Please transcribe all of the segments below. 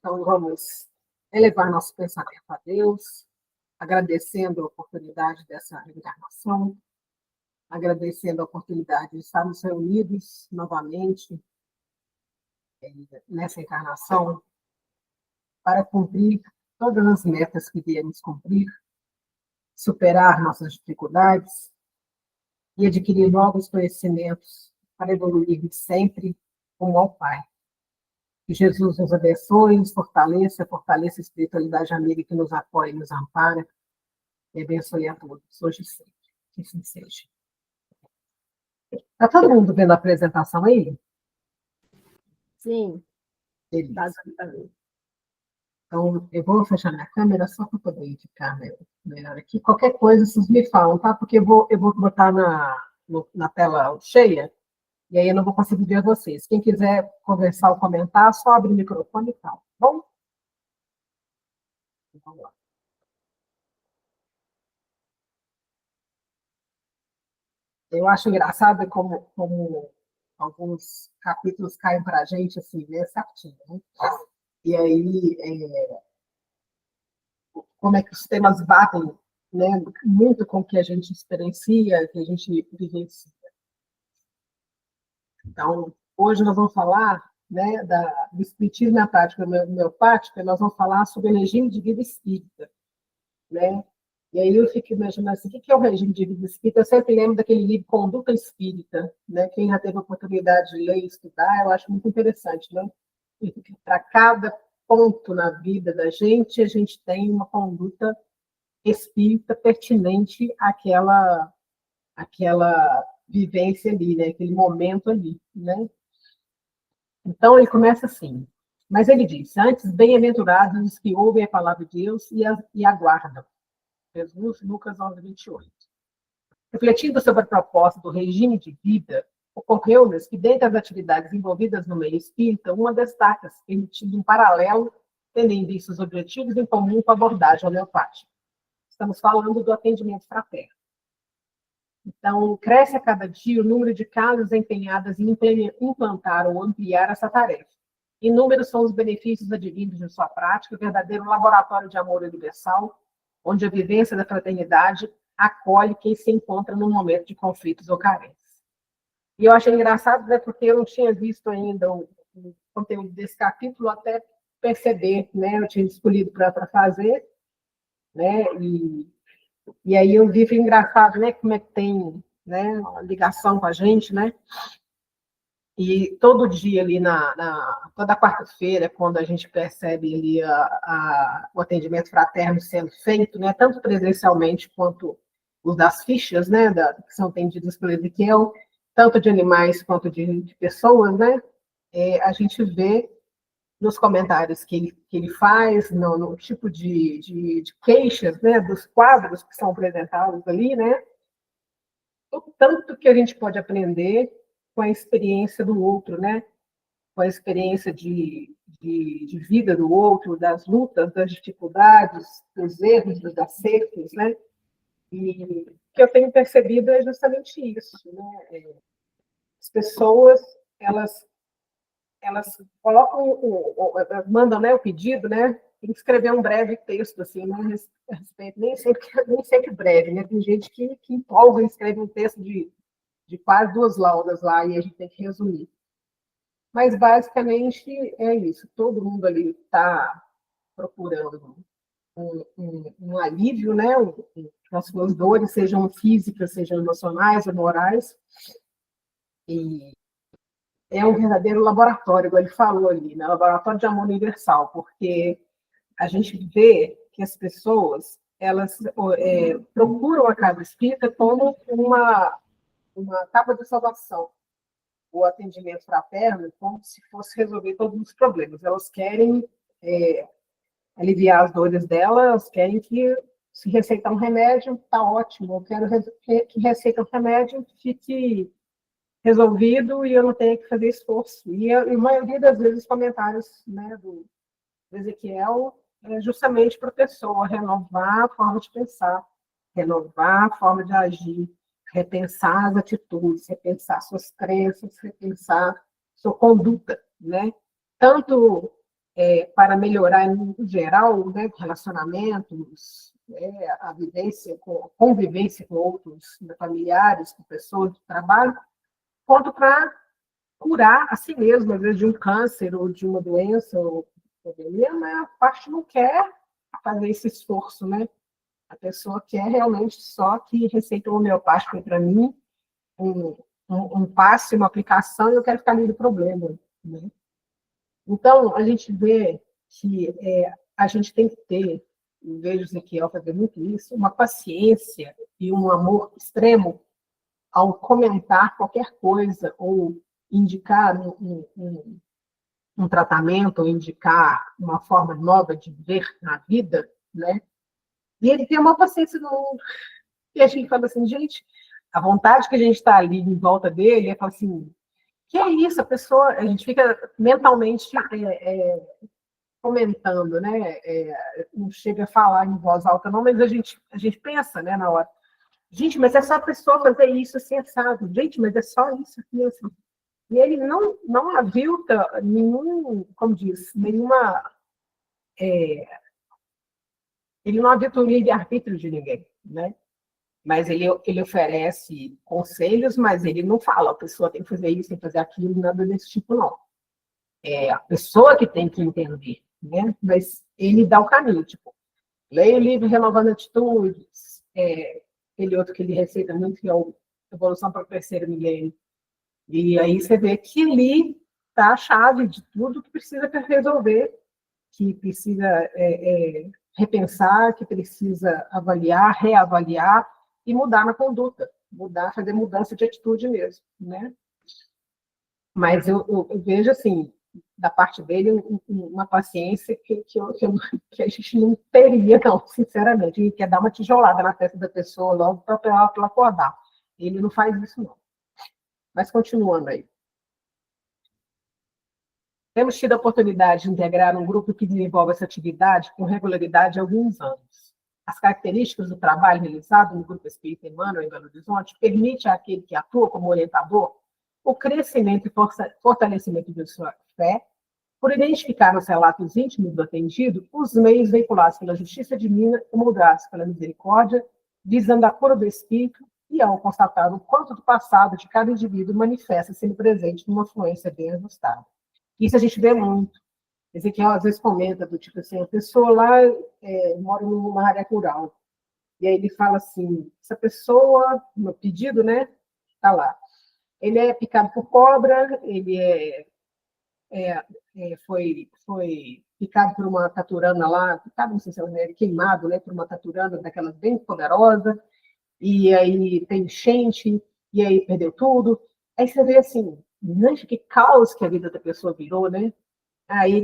Então, vamos elevar nosso pensamento a Deus, agradecendo a oportunidade dessa reencarnação, agradecendo a oportunidade de estarmos reunidos novamente nessa encarnação para cumprir todas as metas que viemos cumprir, superar nossas dificuldades e adquirir novos conhecimentos para evoluir sempre como ao Pai. Que Jesus nos abençoe, nos fortaleça, fortaleça a espiritualidade amiga que nos apoia e nos ampara, e abençoe a todos, hoje e sempre. Que assim seja. Está todo mundo vendo a apresentação aí? Sim. Beleza. Então, eu vou fechar minha câmera só para poder ficar melhor aqui. Qualquer coisa, vocês me falam, tá? Porque eu vou botar na tela cheia, e aí eu não vou conseguir ver vocês. Quem quiser conversar ou comentar, só abre o microfone e tal, tá bom? Então, vamos lá. Eu acho engraçado como alguns capítulos caem para a gente assim, né, certinho, né? E aí, como é que os temas batem, né, muito com o que a gente experiencia, que a gente vivencia. Então, hoje nós vamos falar, né, do espiritismo na prática homeopática, nós vamos falar sobre o regime de vida espírita, né? E aí eu fico imaginando assim, o que é o regime de vida espírita? Eu sempre lembro daquele livro Conduta Espírita, né? Quem já teve a oportunidade de ler e estudar, eu acho muito interessante, né? Para cada ponto na vida da gente, a gente tem uma conduta espírita pertinente àquela vivência ali, né? Aquele momento ali, né? Então, ele começa assim. Mas ele diz, antes, bem-aventurados os que ouvem a palavra de Deus e aguardam. Jesus, Lucas 11, 28. Refletindo sobre a proposta do regime de vida, ocorreu-nos que, dentre as atividades envolvidas no meio espírita, uma destaca-se, permitindo um paralelo, tendo em vista os objetivos em comum com a abordagem homeopática. Estamos falando do atendimento fraterno. Então, cresce a cada dia o número de casas empenhadas em implantar ou ampliar essa tarefa. Inúmeros são os benefícios advindos de sua prática, verdadeiro laboratório de amor universal, onde a vivência da fraternidade acolhe quem se encontra num momento de conflitos ou carências. E eu achei engraçado, né, porque eu não tinha visto ainda o conteúdo desse capítulo até perceber, né, eu tinha escolhido para fazer, né, e aí eu vi, foi engraçado, né, como é que tem, né, uma ligação com a gente, né, e todo dia ali, toda quarta-feira, quando a gente percebe ali o atendimento fraterno sendo feito, né, tanto presencialmente quanto os das fichas, né, que são atendidas pelo Ezequiel, tanto de animais quanto de pessoas, né, a gente vê nos comentários que ele faz, no tipo de queixas, né, dos quadros que são apresentados ali, né, o tanto que a gente pode aprender com a experiência do outro, né, com a experiência de vida do outro, das lutas, das dificuldades, dos erros, dos acertos, né, e o que eu tenho percebido é justamente isso, né, as pessoas, elas colocam, mandam, né, o pedido, né, tem que escrever um breve texto, assim, né, a respeito, nem sempre breve, né, tem gente que empolga e escreve um texto de quase 2 laudas lá, e a gente tem que resumir. Mas, basicamente, é isso, todo mundo ali está procurando um alívio, né, as suas dores, sejam físicas, sejam emocionais ou morais, e é um verdadeiro laboratório, igual ele falou ali, né? Laboratório de amor universal, porque a gente vê que as pessoas elas procuram a casa espírita como uma tábua de salvação, o atendimento fraterno, como se fosse resolver todos os problemas. Elas querem aliviar as dores delas, querem que, se receitar um remédio, está ótimo, eu quero que receita um remédio, fique resolvido e eu não tenho que fazer esforço. E a maioria das vezes os comentários, né, do Ezequiel é justamente para a pessoa renovar a forma de pensar, renovar a forma de agir, repensar as atitudes, repensar suas crenças, repensar sua conduta, né? Tanto para melhorar, em geral, né, relacionamentos, a vivência, convivência com outros, né, familiares, com pessoas do trabalho, quanto para curar a si mesmo, às vezes de um câncer ou de uma doença, ou problema, mas a parte não quer fazer esse esforço, né? A pessoa quer realmente só que receita homeopática para mim, um, um passe, uma aplicação, e eu quero ficar livre do problema, né? Então, a gente vê que a gente tem que ter, eu vejo Ezequiel fazer muito isso, uma paciência e um amor extremo ao comentar qualquer coisa ou indicar um tratamento, ou indicar uma forma nova de ver na vida, né? E ele tem uma paciência no... E a gente fala assim, gente, a vontade que a gente está ali em volta dele é falar assim, que é isso, a pessoa, a gente fica mentalmente comentando, né? Não chega a falar em voz alta, não, mas a gente pensa, né, na hora. Gente, mas é só a pessoa fazer isso assim, assado. Gente, mas é só isso aqui, assim. E ele não avilta nenhum, como diz, nenhuma. Ele não avilta o livre-arbítrio de ninguém, né? Mas ele oferece conselhos, mas ele não fala, a pessoa tem que fazer isso, tem que fazer aquilo, nada desse tipo, não. É a pessoa que tem que entender, né? Mas ele dá o caminho, tipo, leia o livro Renovando Atitudes, aquele outro que ele receita muito, que é o Evolução para o Terceiro Milênio. E aí você vê que ali está a chave de tudo que precisa resolver, que precisa repensar, que precisa avaliar, reavaliar e mudar na conduta, fazer mudança de atitude mesmo, né? Mas eu vejo, assim, da parte dele, uma paciência que a gente não teria, não, sinceramente. Ele quer dar uma tijolada na testa da pessoa logo para ela acordar. Ele não faz isso, não. Mas continuando aí. Temos tido a oportunidade de integrar um grupo que desenvolve essa atividade com regularidade há alguns anos. As características do trabalho realizado no Grupo Espírita Emmanuel em Belo Horizonte permite àquele que atua como orientador o crescimento e fortalecimento de sua fé, por identificar nos relatos íntimos do atendido os meios veiculados pela justiça divina e moldados pela misericórdia, visando a cura do espírito e ao constatar o quanto do passado de cada indivíduo manifesta sendo presente numa fluência bem ajustada. Isso a gente vê muito. Ezequiel às vezes comenta do tipo assim, a pessoa lá mora numa área rural. E aí ele fala assim, essa pessoa, no pedido, né, está lá. Ele é picado por cobra, ele foi picado por uma taturana lá, picado, não sei se é queimado, né, por uma taturana daquelas bem poderosa, e aí tem enchente, e aí perdeu tudo. Aí você vê assim, que caos que a vida da pessoa virou, né? Aí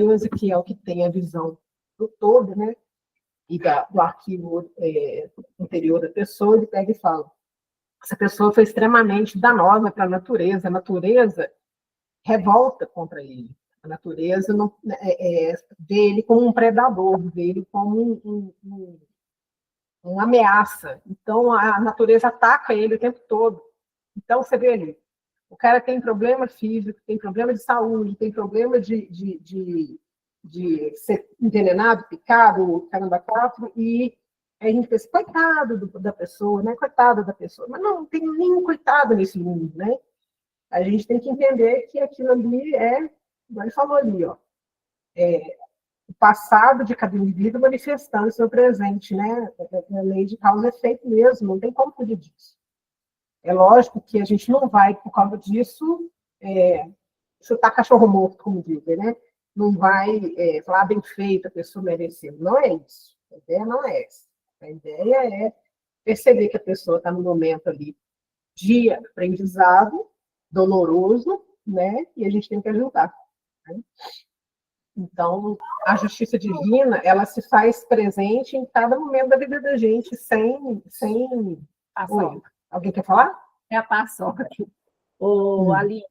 o Ezequiel, que tem a visão do todo, né? E do arquivo anterior da pessoa, ele pega e fala: essa pessoa foi extremamente danosa para a natureza revolta contra ele. A natureza não, vê ele como um predador, vê ele como uma ameaça. Então, a natureza ataca ele o tempo todo. Então, você vê ali, o cara tem problema físico, tem problema de saúde, tem problema de ser envenenado, picado, caramba, quatro, e a gente pensa, coitado da pessoa, né? Coitado da pessoa. Mas não tem nenhum coitado nesse mundo, né? A gente tem que entender que aquilo ali como ele falou ali, ó, o passado de cada indivíduo manifestando seu presente, né? É a lei de causa e efeito mesmo, não tem como fugir disso. É lógico que a gente não vai, por causa disso, chutar cachorro morto, como dizem, né? Não vai falar bem feito, a pessoa mereceu. Não é isso. A ideia não é essa. A ideia é perceber que a pessoa está no momento ali de aprendizado, doloroso, né? E a gente tem que ajudar. Né? Então, a justiça divina, ela se faz presente em cada momento da vida da gente, sem... Oi, alguém quer falar? É a paçoca. Ali,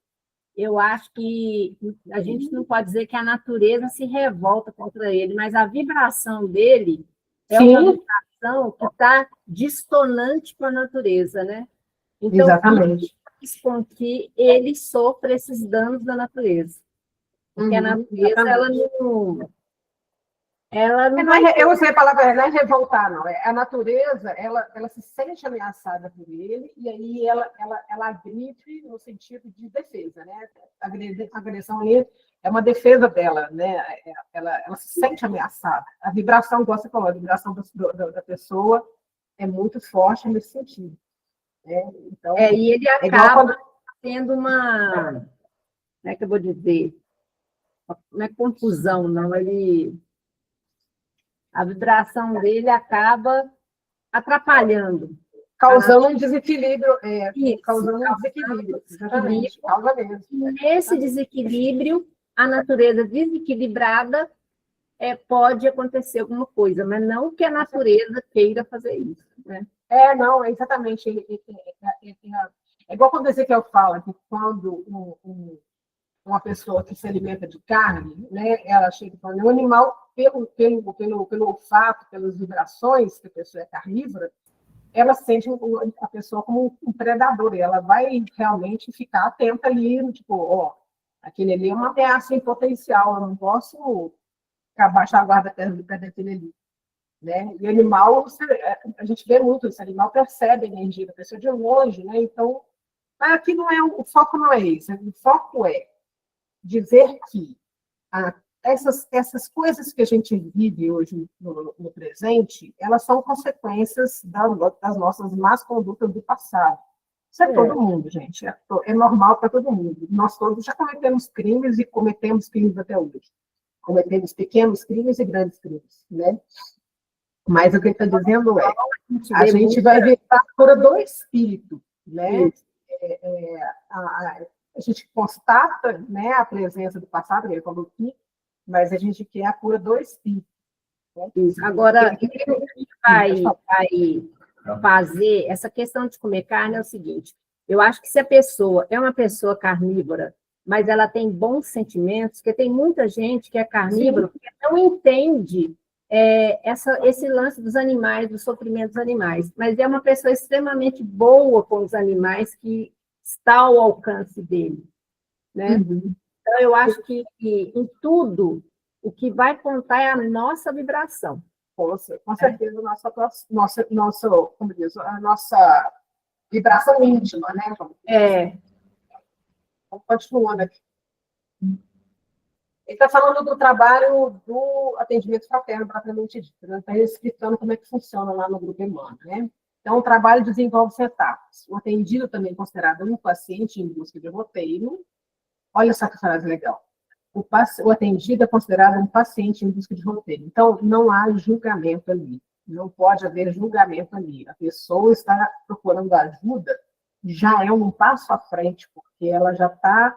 eu acho que a gente não pode dizer que a natureza se revolta contra ele, mas a vibração dele é uma vibração que está dissonante com a natureza, né? Então, exatamente. isso faz com que ele sofra esses danos da natureza. Porque a natureza, ela não... Ela não eu usei a palavra, não é revoltar, não. A natureza, ela se sente ameaçada por ele, e aí ela agride no sentido de defesa, né? A agressão ali é uma defesa dela, né? Ela se sente ameaçada. A vibração, igual você falou, a vibração da pessoa é muito forte nesse sentido. Né? Então, e ele acaba tendo uma... Como é que eu vou dizer? Não é confusão, não. A vibração dele acaba atrapalhando. Causando um desequilíbrio. Causando um desequilíbrio. Exatamente. Causa mesmo. E nesse desequilíbrio, a natureza desequilibrada pode acontecer alguma coisa, mas não que a natureza queira fazer isso. Né? Não, exatamente. É igual quando o Ezequiel fala que quando uma pessoa que se alimenta de carne, né, ela chega para o animal, pelo olfato, pelas vibrações, que a pessoa é carnívora, ela sente a pessoa como um predador, e ela vai realmente ficar atenta ali, tipo, aquele ali é uma ameaça em potencial, eu não posso baixar a guarda perto daquele ali. Né? E o animal, a gente vê muito, esse animal percebe a energia da pessoa de longe, né? Então, aqui não é o foco não é esse, o foco é dizer que essas coisas que a gente vive hoje no presente, elas são consequências das nossas más condutas do passado. Isso é todo mundo, gente. É normal para todo mundo. Nós todos já cometemos crimes e cometemos crimes até hoje. Cometemos pequenos crimes e grandes crimes, né? Mas o que ele está dizendo a gente vai ver a cura do espírito, né? A gente constata, né, a presença do passado, ele falou aqui, mas a gente quer a cura do espírito. Né? Agora, o que a gente vai fazer, essa questão de comer carne é o seguinte, eu acho que se a pessoa é uma pessoa carnívora, mas ela tem bons sentimentos, porque tem muita gente que é carnívora porque não entende esse lance dos animais, do sofrimento dos animais, mas é uma pessoa extremamente boa com os animais que está ao alcance dele. Né? Então, eu acho que em tudo, o que vai contar é a nossa vibração. Com certeza, a nossa vibração íntima, né? Continuando aqui. Ele está falando do trabalho do atendimento fraterno, propriamente dito. Ele está explicando como é que funciona lá no Grupo Emmanuel, né? Então, o trabalho desenvolve-se etapas. O atendido também é considerado um paciente em busca de roteiro. Olha só que frase legal. O atendido é considerado um paciente em busca de roteiro. Então, não há julgamento ali. Não pode haver julgamento ali. A pessoa está procurando ajuda, já é um passo à frente, porque ela já está,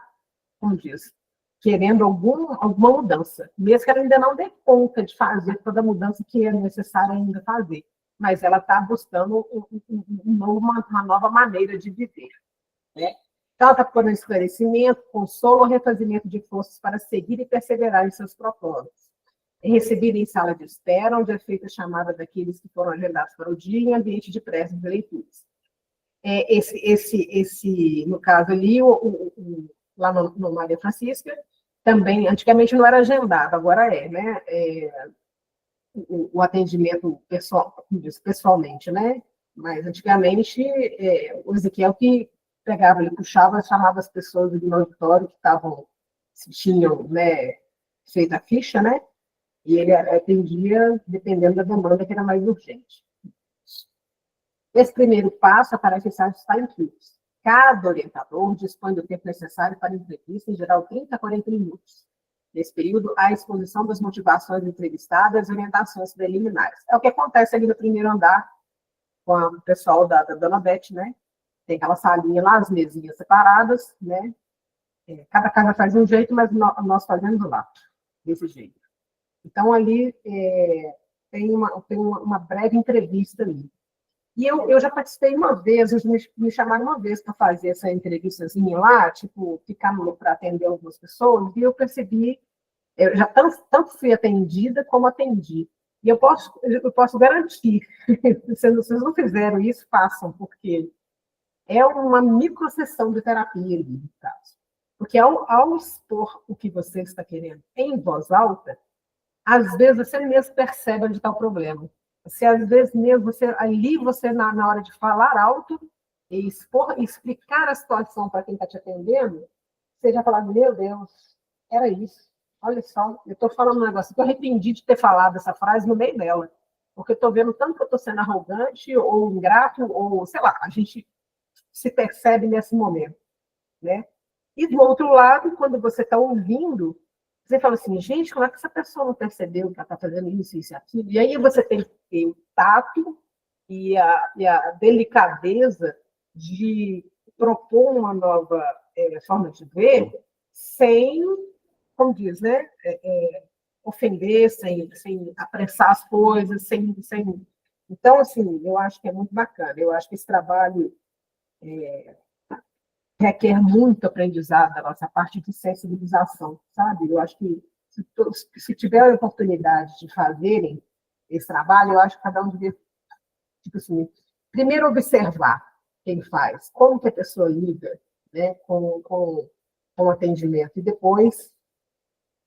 como diz, querendo alguma mudança, mesmo que ela ainda não dê conta de fazer toda a mudança que é necessária ainda fazer, mas ela está buscando uma nova maneira de viver. Né? Então, ela está procurando esclarecimento, consolo ou refazimento de forças para seguir e perseverar em seus propósitos. É recebida em sala de espera, onde é feita a chamada daqueles que foram agendados para o dia em ambiente de preces e leituras. No caso ali, lá no Maria Francisca, também, antigamente não era agendado, agora né? O atendimento pessoalmente, né? Mas antigamente, o Ezequiel que pegava, ele puxava, chamava as pessoas do auditório que tinham, né, feito a ficha, né? E ele atendia dependendo da demanda que era mais urgente. Esse primeiro passo, a tarefa está em quilos. Cada orientador dispõe do tempo necessário para a entrevista, em geral 30 a 40 minutos. Nesse período, há a exposição das motivações entrevistadas e orientações preliminares. É o que acontece ali no primeiro andar com o pessoal da Dona Beth, né? Tem aquela salinha lá, as mesinhas separadas, né? Cada casa faz um jeito, mas nós fazemos lá, desse jeito. Então, ali tem uma breve entrevista ali. E eu já participei uma vez, eles me chamaram uma vez para fazer essa entrevistazinha lá, tipo, ficar para atender algumas pessoas, e eu percebi, eu já tanto fui atendida como atendi. E eu posso garantir, se vocês não fizeram isso, façam, porque é uma microsessão de terapia ali, no caso. Porque ao expor o que você está querendo em voz alta, às vezes você mesmo percebe onde está o problema. Você, às vezes mesmo, você na hora de falar alto e explicar a situação para quem está te atendendo, você já fala, meu Deus, era isso. Olha só, eu estou falando um negócio que eu arrependi de ter falado essa frase no meio dela. Porque eu estou vendo tanto que eu estou sendo arrogante ou ingrato, ou sei lá, a gente se percebe nesse momento, né? E do outro lado, quando você está ouvindo, você fala assim, gente, como é que essa pessoa não percebeu que ela está fazendo isso, isso e aquilo? E aí você tem que ter o tato e a delicadeza de propor uma nova forma de ver, sem, como diz, né? Ofender, sem apressar as coisas, sem... Então, assim, eu acho que é muito bacana. Eu acho que esse trabalho requer muito aprendizado da nossa parte de sensibilização, sabe? Eu acho que se tiver a oportunidade de fazerem esse trabalho, eu acho que cada um devia, tipo assim, primeiro observar quem faz, como que a pessoa lida, né, com o atendimento, e depois,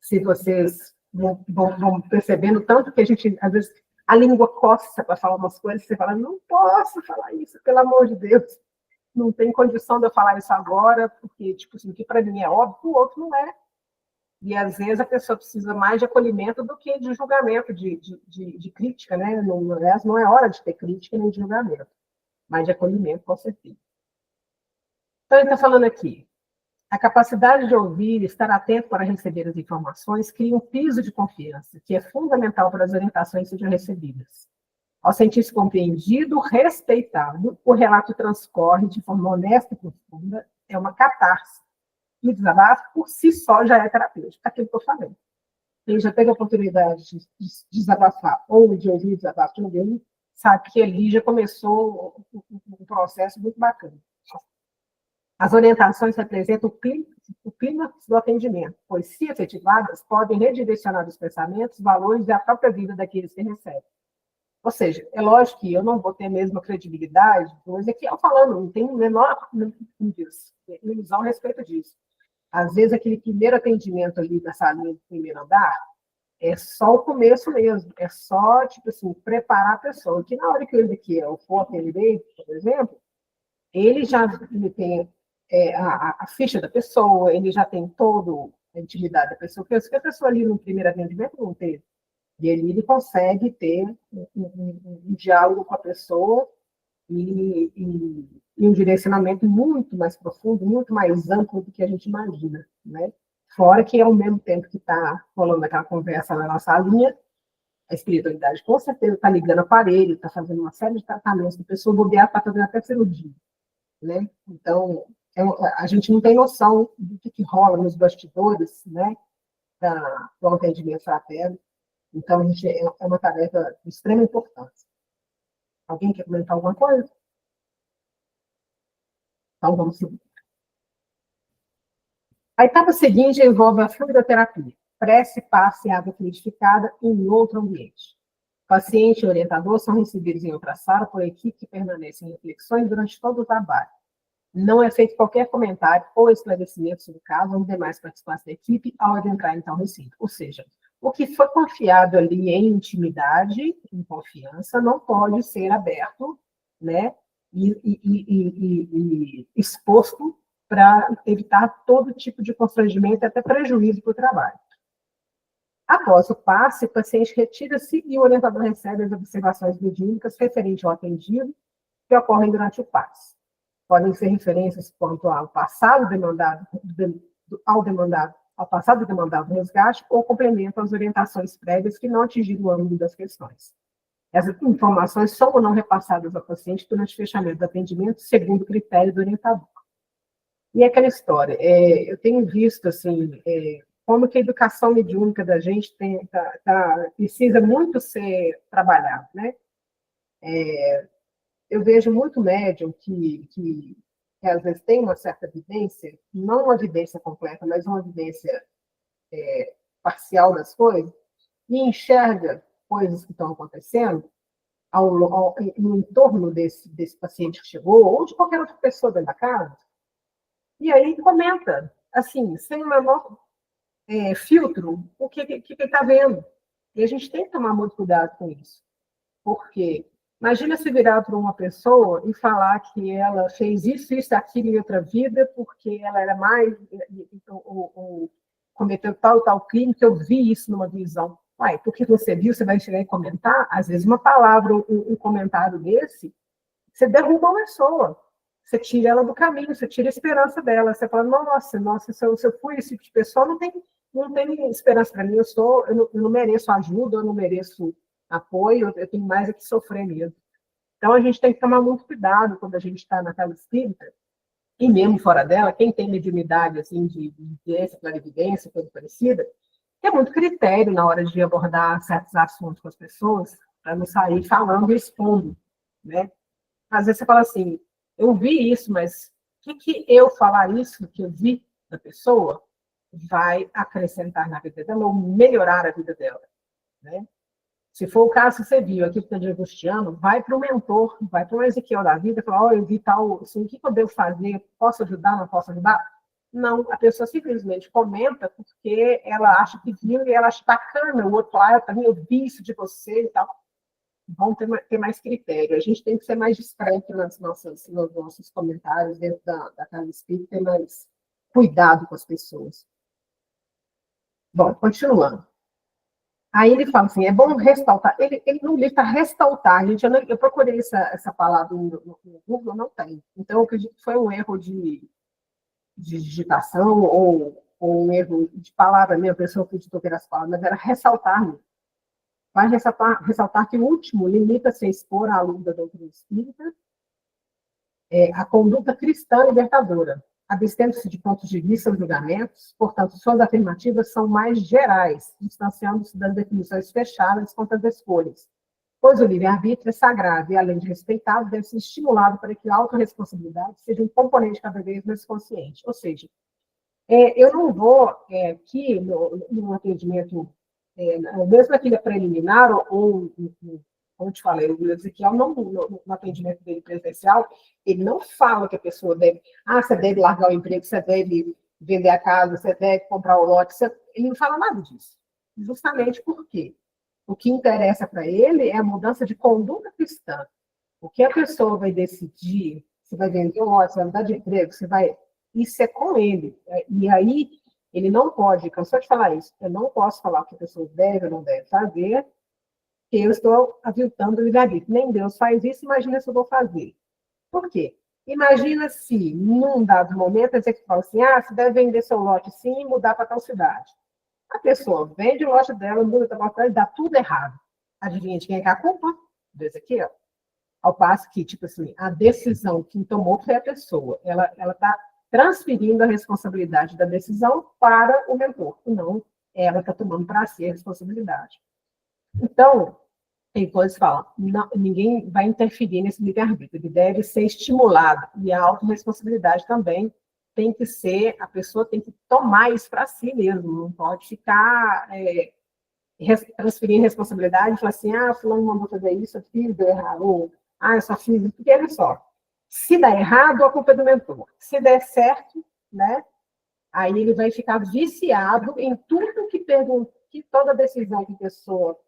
se vocês vão percebendo tanto que a gente, às vezes, a língua coça para falar umas coisas, você fala, não posso falar isso, pelo amor de Deus. Não tem condição de eu falar isso agora, porque, tipo assim, que para mim é óbvio, o outro não é. E, às vezes, a pessoa precisa mais de acolhimento do que de julgamento, de crítica, né? Não é hora de ter crítica nem de julgamento, mas de acolhimento, com certeza. Então, ele está falando aqui, a capacidade de ouvir e estar atento para receber as informações cria um piso de confiança, que é fundamental para as orientações sejam recebidas. Ao sentir-se compreendido, respeitado, o relato transcorre de forma honesta e profunda, é uma catarse. E o desabafo, por si só, já é terapêutico, aquilo que eu falei. Quem já teve a oportunidade de desabafar ou de ouvir o desabafo de alguém, sabe que ali já começou um processo muito bacana. As orientações representam o clima do atendimento, pois, se efetivadas, podem redirecionar os pensamentos, valores e a própria vida daqueles que recebem. Ou seja, é lógico que eu não vou ter a mesma credibilidade do Ezequiel falando, não tem o menor ilusão a respeito disso. Às vezes, aquele primeiro atendimento ali na salinha do primeiro andar é só o começo mesmo, é só, tipo assim, preparar a pessoa. Que na hora que o Ezequiel for atender, por exemplo, ele já tem a ficha da pessoa, ele já tem toda a intimidade da pessoa, porque a pessoa ali no primeiro atendimento não teve. E ele consegue ter um diálogo com a pessoa e um direcionamento muito mais profundo, muito mais amplo do que a gente imagina, né? Fora que, ao mesmo tempo que está rolando aquela conversa na nossa linha, a espiritualidade com certeza está ligando aparelho, está fazendo uma série de tratamentos, a pessoa bobear está fazendo até cirurgia, né? Então, a gente não tem noção do que rola nos bastidores, né? Do atendimento fraterno. Então, a gente, é uma tarefa de extrema importância. Alguém quer comentar alguma coisa? Então, vamos seguir. A etapa seguinte envolve a fluidoterapia. Prece, passe e água fluidificada em outro ambiente. Paciente e orientador são recebidos em outra sala por equipe que permanece em reflexões durante todo o trabalho. Não é feito qualquer comentário ou esclarecimento sobre o caso ou demais participantes da equipe ao adentrar em tal recinto. Ou seja, o que foi confiado ali em intimidade, em confiança, não pode ser aberto, né, e exposto para evitar todo tipo de constrangimento e até prejuízo para o trabalho. Após o passe, o paciente retira-se e o orientador recebe as observações mediúnicas referentes ao atendido que ocorrem durante o passe. Podem ser referências quanto ao passado demandado, ao passado demandado do resgate, ou complemento às orientações prévias que não atingiram o âmbito das questões. Essas informações são ou não repassadas ao paciente durante o fechamento do atendimento, segundo o critério do orientador. E aquela história, eu tenho visto, assim, como que a educação mediúnica da gente precisa muito ser trabalhada, né? Eu vejo muito médium que às vezes tem uma certa evidência, não uma evidência completa, mas uma evidência parcial das coisas, e enxerga coisas que estão acontecendo no entorno desse paciente que chegou, ou de qualquer outra pessoa dentro da casa, e aí comenta, assim, sem o menor filtro, o que ele está vendo. E a gente tem que tomar muito cuidado com isso. Porque imagina se virar para uma pessoa e falar que ela fez isso, aquilo em outra vida, porque ela era mais, ou cometeu tal crime, que eu vi isso numa visão. Uai, porque você viu, você vai chegar e comentar? Às vezes uma palavra, um comentário desse, você derruba uma pessoa. Você tira ela do caminho, você tira a esperança dela. Você fala, nossa, se eu fui esse tipo de pessoa, não tem esperança para mim, eu não mereço ajuda, eu não mereço apoio, eu tenho mais é que sofrer mesmo. Então, a gente tem que tomar muito cuidado quando a gente está na casa espírita, e mesmo fora dela, quem tem mediunidade, assim, de vidência, clarividência, coisa parecida, tem muito critério na hora de abordar certos assuntos com as pessoas, para não sair falando e expondo, né? Às vezes você fala assim, eu vi isso, mas o que eu falar isso, que eu vi da pessoa, vai acrescentar na vida dela ou melhorar a vida dela, né? Se for o caso, você viu aqui que está de angustiando, vai para o mentor, vai para o Ezequiel da vida, fala, eu vi tal, assim, o que eu devo fazer? Posso ajudar, não posso ajudar? Não, a pessoa simplesmente comenta porque ela acha que viu e ela acha bacana, o outro, eu vi isso de você e tal. Vão ter mais critério. A gente tem que ser mais discreto nos nossos comentários dentro da casa espírita, ter mais cuidado com as pessoas. Bom, continuando. Aí ele fala assim, é bom ressaltar. Ele no livro está ressaltar, gente. Eu procurei essa palavra no Google, não tem. Então, eu acredito que foi um erro de digitação ou um erro de palavra mesmo. A pessoa acreditou que era as palavras, mas era ressaltar mesmo. Vai ressaltar que o último limita-se a expor à luz da doutrina espírita a conduta cristã libertadora, abstendo-se de pontos de vista ou julgamentos, portanto, suas afirmativas são mais gerais, distanciando-se das definições fechadas quanto às escolhas, pois o livre-arbítrio é sagrado e, além de respeitado, deve ser estimulado para que a autorresponsabilidade seja um componente cada vez mais consciente. Ou seja, eu não vou aqui no atendimento, mesmo aqui preliminar, ou como eu te falei, o Ezequiel, no atendimento dele presencial, ele não fala que a pessoa deve, você deve largar o emprego, você deve vender a casa, você deve comprar o lote, ele não fala nada disso. Justamente porque o que interessa para ele é a mudança de conduta cristã. O que a pessoa vai decidir, se vai vender um lote, se vai mudar de emprego, isso é com ele. E aí, ele não pode, cansou de falar isso, eu não posso falar o que a pessoa deve ou não deve fazer, que eu estou aviltando o livre-arbítrio. Nem Deus faz isso, imagina se eu vou fazer. Por quê? Imagina se, num dado momento, você fala assim, você deve vender seu lote sim e mudar para tal cidade. A pessoa vende o lote dela, muda para tal cidade, dá tudo errado. Adivinha de quem é que é a culpa? Do Ezequiel. Ao passo que, tipo assim, a decisão que tomou foi a pessoa. Ela está transferindo a responsabilidade da decisão para o mentor. Não, ela está tomando para si a responsabilidade. Então, eles falam, ninguém vai interferir nesse livre-arbítrio, ele deve ser estimulado. E a autorresponsabilidade também tem que ser, a pessoa tem que tomar isso para si mesmo, não pode ficar transferindo responsabilidade e falar assim, fulano mandou fazer isso, eu fiz, deu errado, ou, eu só fiz isso, porque olha só, se der errado, a culpa é do mentor. Se der certo, né, aí ele vai ficar viciado em tudo que toda decisão que a pessoa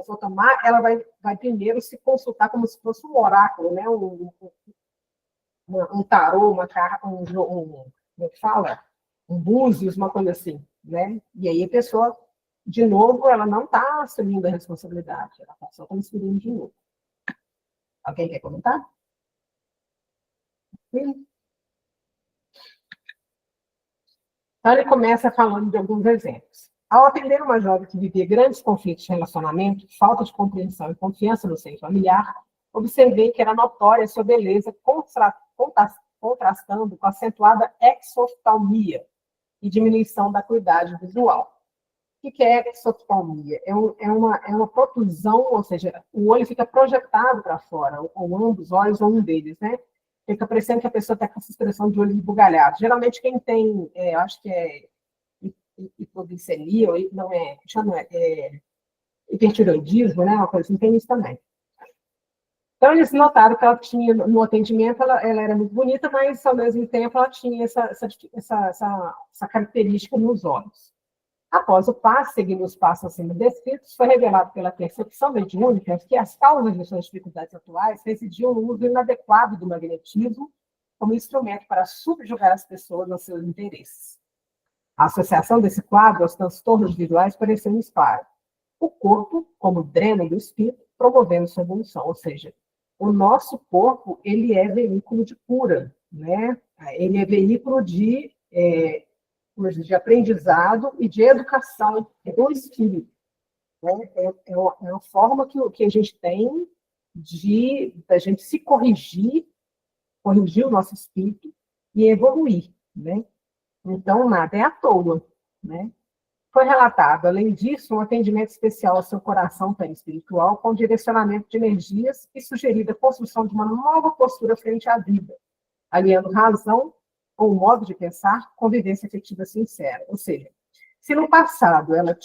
for tomar, ela vai primeiro se consultar como se fosse um oráculo, né? Um tarô, como é que fala? Um búzios, uma coisa assim, né? E aí a pessoa, de novo, ela não está assumindo a responsabilidade, ela está só transferindo de novo. Alguém quer comentar? Sim. Então, ele começa falando de alguns exemplos. Ao atender uma jovem que vivia grandes conflitos de relacionamento, falta de compreensão e confiança no seio familiar, observei que era notória sua beleza, contrastando com a acentuada exoftalmia e diminuição da acuidade visual. O que é exoftalmia? É uma protusão, ou seja, o olho fica projetado para fora, ou ambos olhos, ou um deles, né? Fica parecendo que a pessoa está com essa expressão de olho esbugalhado. Geralmente, quem tem, eu acho que é hipoglicemia, ou não é hipertireoidismo, né? Uma coisa assim, tem isso também. Então, eles notaram que ela tinha, no atendimento, ela era muito bonita, mas, ao mesmo tempo, ela tinha essa característica nos olhos. Após o passo, seguindo os passos acima descritos, foi revelado pela percepção mediúnica que as causas de suas dificuldades atuais residiam no uso inadequado do magnetismo como instrumento para subjugar as pessoas aos seus interesses. A associação desse quadro aos transtornos visuais pareceu-nos clara. O corpo, como dreno do espírito, promovendo sua evolução, ou seja, o nosso corpo, ele é veículo de cura, né? Ele é veículo de aprendizado e de educação do espírito. Né? É uma forma que a gente tem da gente se corrigir o nosso espírito e evoluir. Né? Então, nada é à toa. Né? Foi relatado, além disso, um atendimento especial ao seu coração perispiritual com direcionamento de energias e sugerida a construção de uma nova postura frente à vida, aliando razão ou modo de pensar, convivência afetiva sincera. Ou seja, se no passado ela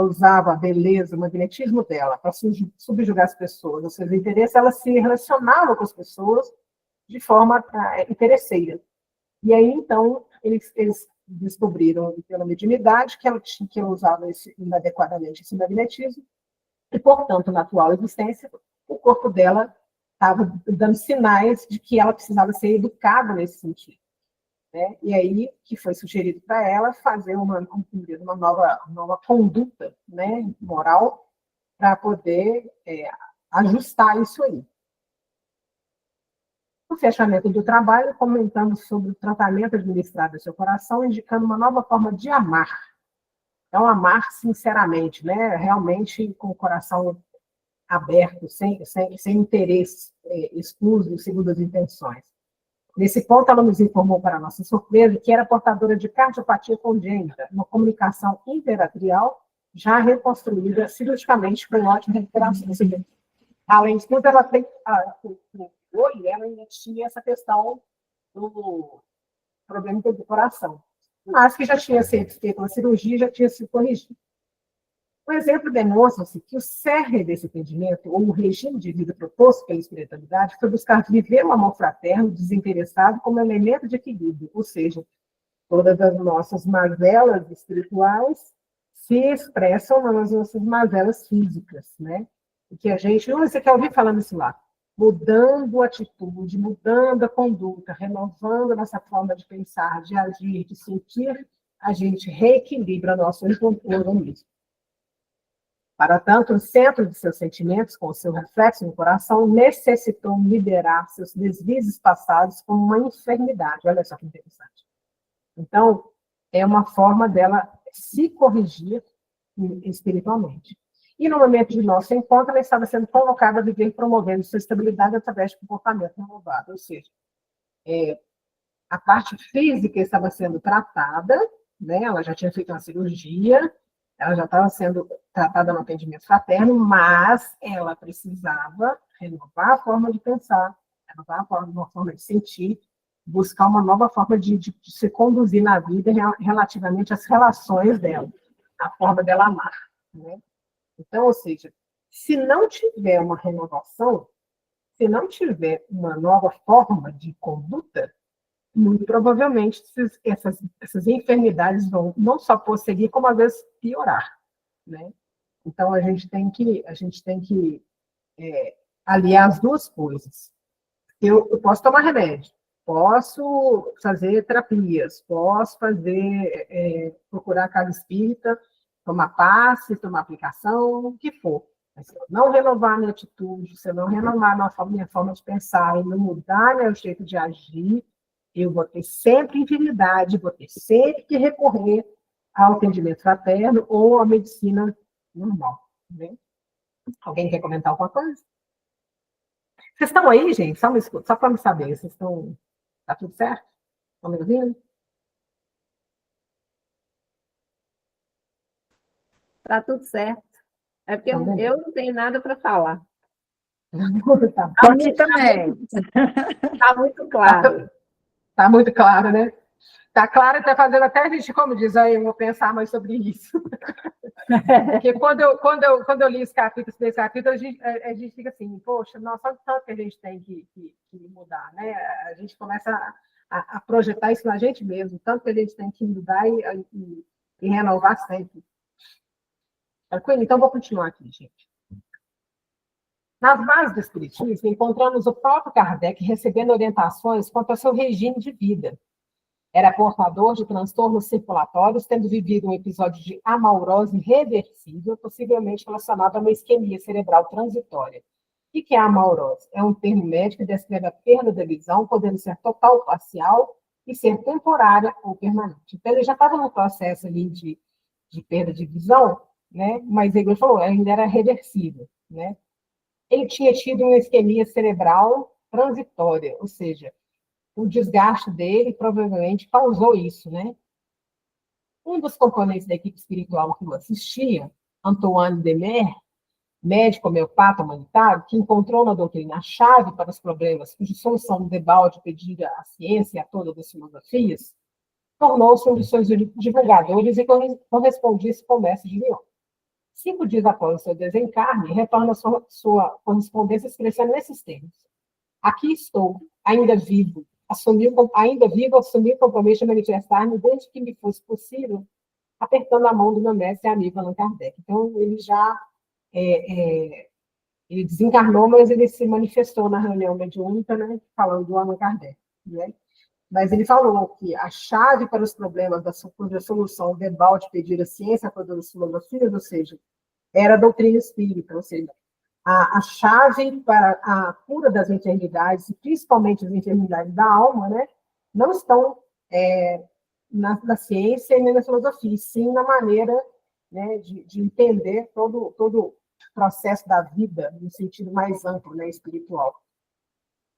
usava a beleza, o magnetismo dela para subjugar as pessoas, os seus interesses, ela se relacionava com as pessoas de forma interesseira. E aí, então, eles descobriram pela mediunidade que ela usava inadequadamente esse magnetismo, e, portanto, na atual existência, o corpo dela estava dando sinais de que ela precisava ser educada nesse sentido. Né? E aí que foi sugerido para ela fazer uma nova conduta, né, moral para poder ajustar isso aí. No fechamento do trabalho, comentamos sobre o tratamento administrado do seu coração, indicando uma nova forma de amar. Então, amar sinceramente, né, realmente com o coração aberto, sem interesses exclusos, segundo as intenções. Nesse ponto, ela nos informou, para nossa surpresa, que era portadora de cardiopatia congênita, uma comunicação interatrial já reconstruída cirurgicamente com ótima recuperação. Além disso, ela tem o olho, ela ainda tinha essa questão do problema do coração, mas que já tinha sido feita uma cirurgia, já tinha sido corrigido. O exemplo demonstra-se que o cerne desse entendimento, ou o regime de vida proposto pela espiritualidade, foi buscar viver um amor fraterno, desinteressado, como elemento de equilíbrio, ou seja, todas as nossas mazelas espirituais se expressam nas nossas mazelas físicas, né? E que a gente, você quer ouvir falando isso lá, mudando a atitude, mudando a conduta, renovando a nossa forma de pensar, de agir, de sentir, a gente reequilibra nosso organismo. Para tanto, o centro de seus sentimentos, com o seu reflexo no coração, necessitou liberar seus deslizes passados como uma enfermidade. Olha só que interessante. Então, é uma forma dela se corrigir espiritualmente. E no momento de nosso encontro, ela estava sendo convocada a viver promovendo sua estabilidade através de comportamento renovado. Ou seja, a parte física estava sendo tratada, né? Ela já tinha feito uma cirurgia, ela já estava sendo tratada no atendimento fraterno, mas ela precisava renovar a forma de pensar, renovar uma forma de sentir, buscar uma nova forma de se conduzir na vida relativamente às relações dela, a forma dela amar. Né? Então, ou seja, se não tiver uma renovação, se não tiver uma nova forma de conduta, muito provavelmente essas enfermidades vão não só prosseguir, como às vezes piorar, né? Então a gente tem que aliar as duas coisas. Eu posso tomar remédio, posso fazer terapias, posso procurar casa espírita, tomar passe, tomar aplicação, o que for. Mas se eu não renovar minha atitude, se eu não renovar minha forma de pensar e não mudar meu jeito de agir, eu vou ter sempre enfermidade, vou ter sempre que recorrer ao atendimento fraterno ou à medicina normal. Né? Alguém quer comentar alguma coisa? Vocês estão aí, gente? Só para me saber, vocês estão... Tá tudo certo? Estão me ouvindo? Tá tudo certo. É porque eu não tenho nada para falar. Tá. Aqui também. Está muito claro. Está muito claro, né? Está claro, está fazendo até a gente, como diz aí, eu vou pensar mais sobre isso. Porque quando eu li os capítulos desse capítulo, a gente fica assim, poxa, nossa, olha o tanto que a gente tem que mudar, né? A gente começa a projetar isso na gente mesmo, tanto que a gente tem que mudar e renovar sempre. Tranquilo? Então, vou continuar aqui, gente. Nas bases do Espiritismo, encontramos o próprio Kardec recebendo orientações quanto ao seu regime de vida. Era portador de transtornos circulatórios, tendo vivido um episódio de amaurose irreversível, possivelmente relacionado a uma isquemia cerebral transitória. O que é a amaurose? É um termo médico que descreve a perda da visão, podendo ser total ou parcial e ser temporária ou permanente. Então, ele já estava no processo ali de perda de visão, né? Mas ele falou, ainda era reversível, né? Ele tinha tido uma isquemia cerebral transitória, ou seja, o desgaste dele provavelmente causou isso, né? Um dos componentes da equipe espiritual que o assistia, Antoine Demer, médico homeopata humanitário, que encontrou na doutrina a chave para os problemas cuja solução debalde pedia à ciência e a todas as filosofias, tornou-se um dos seus divulgadores e correspondia esse comércio de Lyon. 5 dias após o seu desencarne, retorna sua correspondência escrevendo nesses termos. Aqui estou, ainda vivo, assumi o compromisso de manifestar-me desde que me fosse possível, apertando a mão do meu mestre e amigo Allan Kardec. Então, ele já ele desencarnou, mas ele se manifestou na reunião mediúnica, né, falando do Allan Kardec. Né? Mas ele falou que a chave para os problemas cuja solução verbal de pedir a ciência a todas as filosofias, ou seja, era a doutrina espírita, ou seja, a chave para a cura das enfermidades, e principalmente as enfermidades da alma, né, não estão na ciência e nem na filosofia, sim na maneira, né, de entender todo o processo da vida no sentido mais amplo, né, espiritual.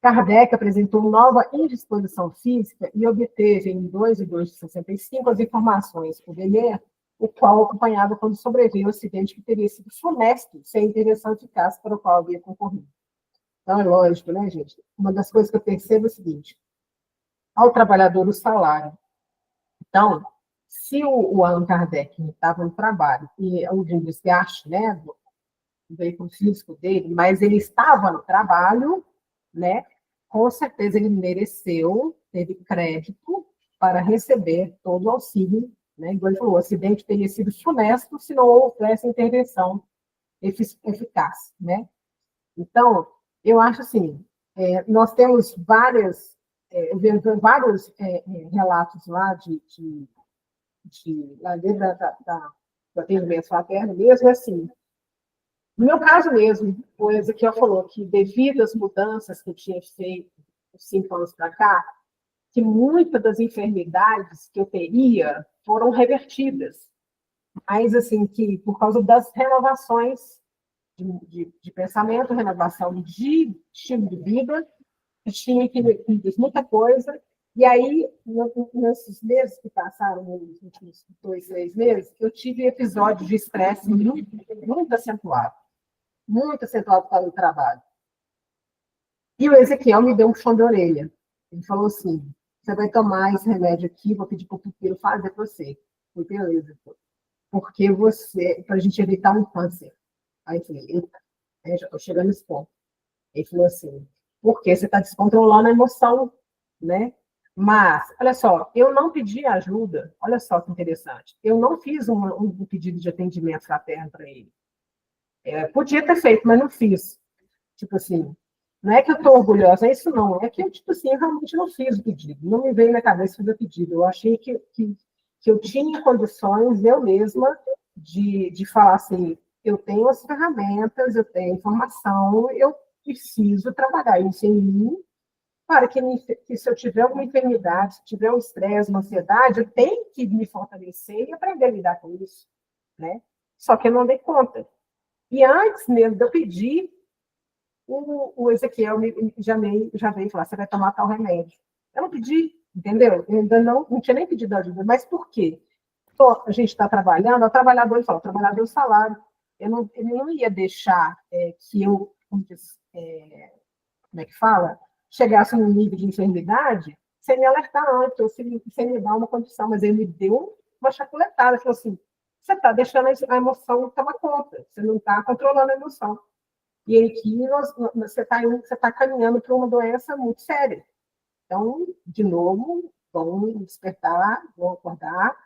Kardec apresentou nova indisposição física e obteve, em 2 de 2 de 65, as informações por Demer, o qual acompanhava quando sobreveio o acidente que teria sido funesto sem intervenção eficaz para o qual havia concorrido. Então, é lógico, né, gente? Uma das coisas que eu percebo é o seguinte: ao trabalhador, o salário. Então, se o Allan Kardec estava no trabalho e houve um desgaste, né, do veículo físico dele, mas ele estava no trabalho, né, com certeza ele mereceu, teve crédito para receber todo o auxílio, né, igual ele falou, o acidente teria sido funesto se não houvesse intervenção eficaz, né. Então, eu acho assim, nós temos vários relatos lá lá dentro do atendimento fraterno mesmo, assim. No meu caso mesmo, o Ezequiel falou que, devido às mudanças que eu tinha feito 5 anos para cá, que muitas das enfermidades que eu teria foram revertidas. Mas, assim, que por causa das renovações de pensamento, renovação de estilo de vida, eu tinha que ver muita coisa. E aí, nesses meses que passaram, nos últimos 2, 3 meses, eu tive episódios de estresse muito acentuado por causa do trabalho. E o Ezequiel me deu um puxão de orelha. Ele falou assim: você vai tomar esse remédio aqui, vou pedir para o pupilo fazer para você. Foi beleza. Porque para a gente evitar um câncer. Aí eu falei, eita, já estou chegando nesse ponto. Ele falou assim, porque você está descontrolando a emoção, né? Mas, olha só, eu não pedi ajuda, olha só que interessante. Eu não fiz um pedido de atendimento fraterno para ele. Podia ter feito, mas não fiz. Tipo assim, não é que eu estou orgulhosa, é isso não. É que eu, tipo assim, eu realmente não fiz o pedido. Não me veio na cabeça fazer o pedido. Eu achei que eu tinha condições, eu mesma, de falar assim, eu tenho as ferramentas, eu tenho informação, eu preciso trabalhar isso em mim, para que se eu tiver alguma enfermidade, se tiver um estresse, uma ansiedade, eu tenho que me fortalecer e aprender a lidar com isso, né? Só que eu não dei conta. E antes mesmo de eu pedir, o Ezequiel já veio falar, você vai tomar tal remédio. Eu não pedi, entendeu? Eu ainda não tinha nem pedido ajuda. Mas por quê? A gente está trabalhando, o trabalhador, ele fala, o trabalhador é o salário. Ele não ia deixar que eu, como é que fala? Chegasse num nível de enfermidade sem me alertar antes, ou sem me dar uma condição. Mas ele me deu uma chapuletada, falou assim, você está deixando a emoção tomar conta, você não está controlando a emoção. E aí que você está caminhando para uma doença muito séria. Então, de novo, vão despertar, vão acordar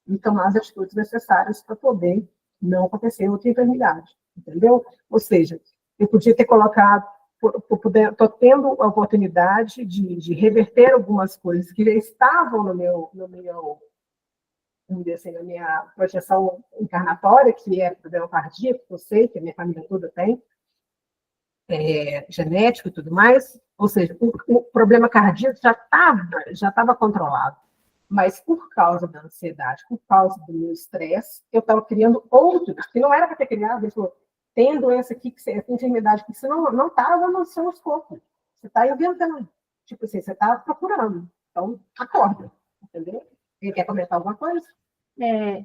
e tomar as atitudes necessárias para poder não acontecer outra enfermidade, entendeu? Ou seja, eu podia ter colocado, estou tendo a oportunidade de reverter algumas coisas que já estavam vamos dizer assim, na minha projeção encarnatória, que é problema cardíaco, que eu sei que a minha família toda tem, genético e tudo mais, ou seja, o problema cardíaco já estava controlado, mas por causa da ansiedade, por causa do meu estresse, eu estava criando outros, que não era para ter criado, ele falou, tem doença aqui, tem enfermidade que você não estava no seu escopo, você está inventando, tipo assim, você está procurando, então acorda, entendeu? Ele quer comentar alguma coisa?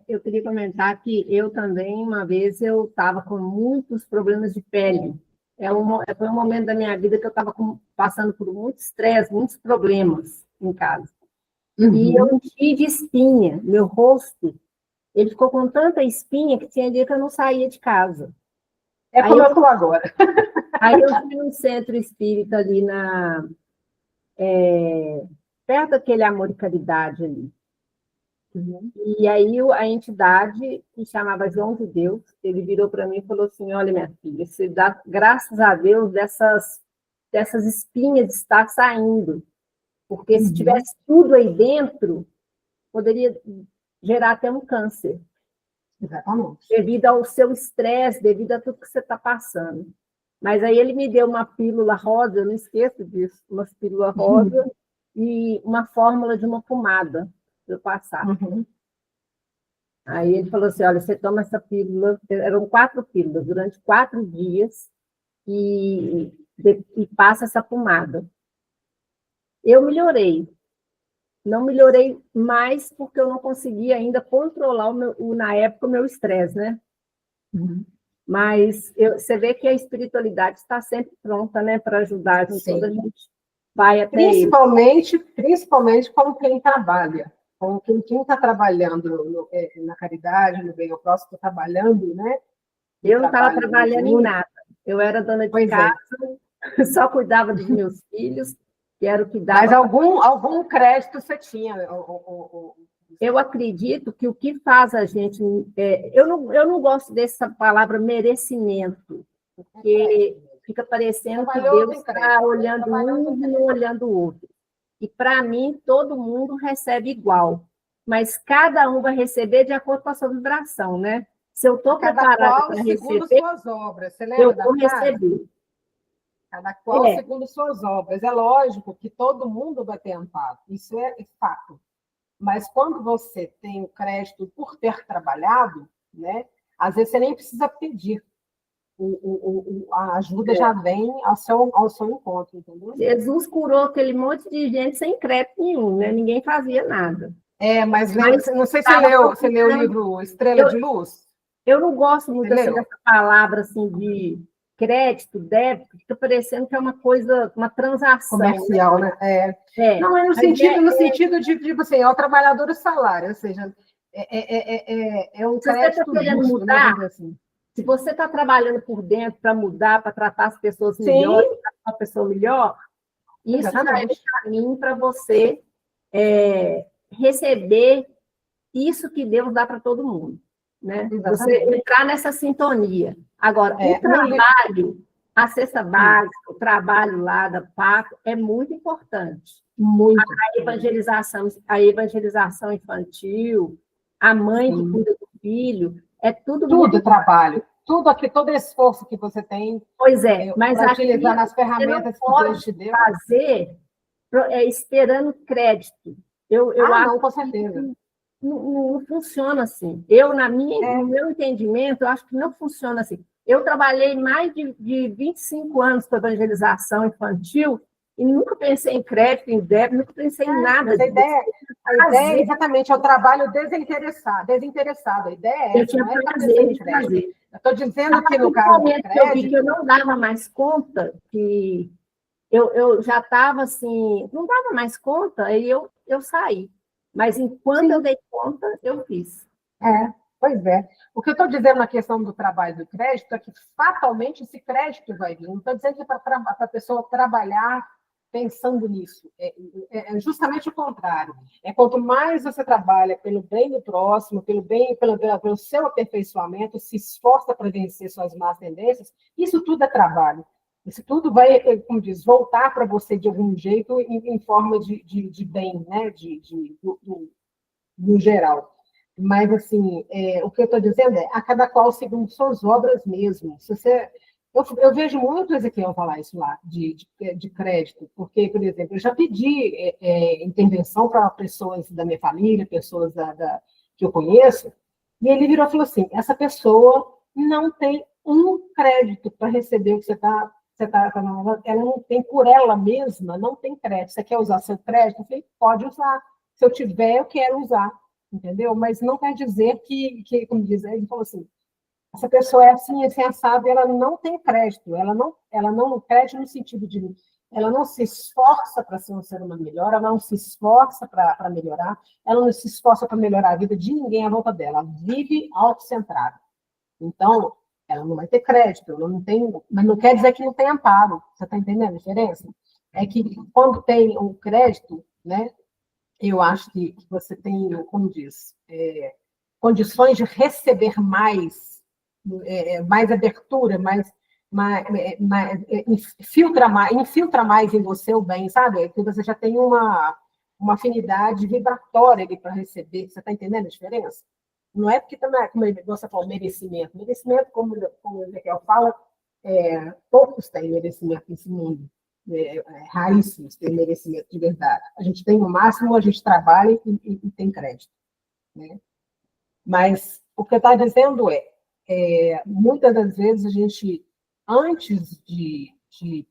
Eu queria comentar que eu também, uma vez, eu estava com muitos problemas de pele. Foi um momento da minha vida que eu estava passando por muito estresse, muitos problemas em casa. Uhum. E eu enchi de espinha, meu rosto, ele ficou com tanta espinha que tinha dia que eu não saía de casa. Como eu estou agora. Aí eu fui num centro espírita ali perto daquele Amor e Caridade ali. Uhum. E aí a entidade, que chamava João de Deus, ele virou para mim e falou assim, olha, minha filha, você dá graças a Deus dessas espinhas estar saindo, porque se tivesse tudo aí dentro, poderia gerar até um câncer. Exatamente. Devido ao seu estresse, devido a tudo que você está passando. Mas aí ele me deu uma pílula rosa, eu não esqueço disso, uma pílula rosa e uma fórmula de uma pomada para eu passar. Uhum. Aí ele falou assim, olha, você toma essa pílula, eram 4 pílulas, durante 4 dias, e passa essa pomada. Eu melhorei. Não melhorei mais porque eu não conseguia ainda controlar na época o meu estresse, né? Uhum. Mas você vê que a espiritualidade está sempre pronta, né, para ajudar. Toda a gente vai até principalmente como quem trabalha. Como quem está trabalhando na caridade, no bem ao próximo, está trabalhando, né? Eu não estava trabalhando em nada. Eu era dona de casa, só cuidava dos meus filhos, que era o que dava. Mas algum crédito você tinha? Eu acredito que o que faz a gente... eu não gosto dessa palavra merecimento, porque fica parecendo que Deus está olhando um e não olhando o outro. E, para mim, todo mundo recebe igual, mas cada um vai receber de acordo com a sua vibração, né? Se eu estou preparada para receber, suas obras. Você lembra eu vou receber. Cada qual segundo suas obras. É lógico que todo mundo vai ter amparo, isso é fato. Mas quando você tem o crédito por ter trabalhado, né, às vezes você nem precisa pedir. A ajuda já vem ao seu encontro, entendeu? Jesus curou aquele monte de gente sem crédito nenhum, né? Ninguém fazia nada. Mas não sei se você leu o livro Estrela de Luz. Eu não gosto muito dessa palavra assim de crédito, débito, fica parecendo que é uma coisa, uma transação. Comercial, né? Não, é no sentido de, tipo assim, é o trabalhador o salário, ou seja, é um crédito justo, mudar, né? Assim. Se você está trabalhando por dentro para mudar, para tratar as pessoas melhor, para tratar a pessoa melhor, isso já é o caminho para você receber isso que Deus dá para todo mundo. Né? Você entrar nessa sintonia. Agora, o trabalho, a cesta básica, o trabalho lá da PACO é muito importante. Muito. A evangelização infantil, a mãe que cuida do filho, é tudo muito trabalho. Todo esse esforço que você tem. Pois mas utilizar nas ferramentas que Deus te deu. Fazer esperando crédito. Eu acho não, com certeza. Não funciona assim. No meu entendimento, eu acho que não funciona assim. Eu trabalhei mais de 25 anos com evangelização infantil e nunca pensei em crédito, em débito, nunca pensei em nada disso. A ideia exatamente é o trabalho desinteressado. A ideia é essa, não é prazer. Eu estou dizendo que no caso do crédito... Eu vi que eu não dava mais conta, que eu já estava assim, não dava mais conta, aí eu saí. Mas enquanto eu dei conta, eu fiz. Pois é. O que eu estou dizendo na questão do trabalho do crédito é que, fatalmente, esse crédito vai vir. Não estou dizendo que é para a pessoa trabalhar pensando nisso. É justamente o contrário. É quanto mais você trabalha pelo bem do próximo, pelo seu aperfeiçoamento, se esforça para vencer suas más tendências, isso tudo é trabalho. Isso tudo vai, como diz, voltar para você de algum jeito em forma de bem, né? No geral. Mas, assim, o que eu estou dizendo é a cada qual segundo suas obras mesmo. Se você, eu vejo muito o Ezequiel falar isso lá, de crédito, porque, por exemplo, eu já pedi intervenção para pessoas da minha família, pessoas que eu conheço, e ele virou e falou assim: essa pessoa não tem um crédito para receber o que ela não tem por ela mesma, não tem crédito. Você quer usar seu crédito? Eu falei, pode usar. Se eu tiver, eu quero usar, entendeu? Mas não quer dizer como diz, ele falou assim, essa pessoa é assim assado, ela não tem crédito, ela não crédito no sentido de, ela não se esforça para ser um ser humano melhor, ela não se esforça para melhorar, ela não se esforça para melhorar a vida de ninguém à volta dela, ela vive autocentrada. Então, ela não vai ter crédito, ela não tem, mas não quer dizer que não tem amparo, você está entendendo a diferença? É que quando tem um crédito, né, eu acho que você tem, como diz, condições de receber mais abertura, infiltra mais em você o bem, sabe? Que você já tem uma afinidade vibratória ali para receber. Você está entendendo a diferença? Não é porque também, como você falou, merecimento. Merecimento, como o Ezequiel fala, poucos têm merecimento nesse mundo. Raríssimos têm merecimento de verdade. A gente tem o máximo, a gente trabalha e tem crédito. Né? Mas o que eu estou dizendo muitas das vezes a gente, antes de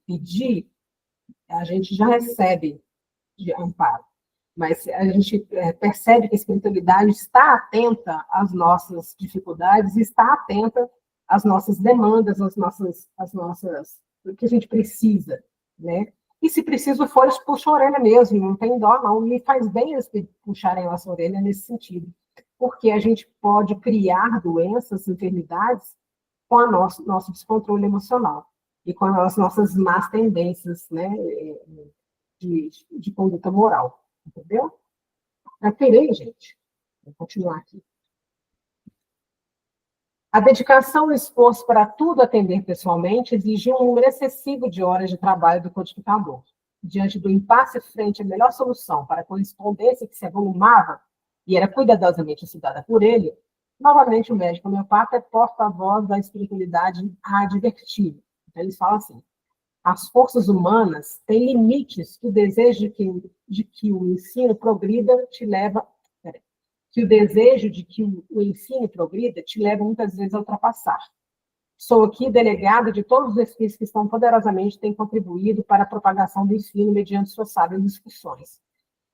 pedir, a gente já recebe de amparo. Mas a gente percebe que a espiritualidade está atenta às nossas dificuldades, está atenta às nossas demandas, o que a gente precisa, né? E se preciso for, eles puxam a orelha mesmo, não tem dó, não. E faz bem eles puxarem a nossa orelha nesse sentido. Porque a gente pode criar doenças, enfermidades, com o nosso descontrole emocional e com as nossas más tendências, né, de conduta moral. Entendeu? Peraí, gente. Vou continuar aqui. A dedicação e o esforço para tudo atender pessoalmente exigiu um número excessivo de horas de trabalho do codificador. Diante do impasse frente à melhor solução para a correspondência que se avolumava e era cuidadosamente estudada por ele, novamente o médico homeopata é porta-voz da espiritualidade a advertir. Então, eles falam assim: as forças humanas têm limites que o desejo de que o ensino progrida te leva... que o desejo de que o ensino progrida te leva muitas vezes a ultrapassar. Sou aqui delegado de todos os espíritos que estão poderosamente têm contribuído para a propagação do ensino mediante suas sábias discussões.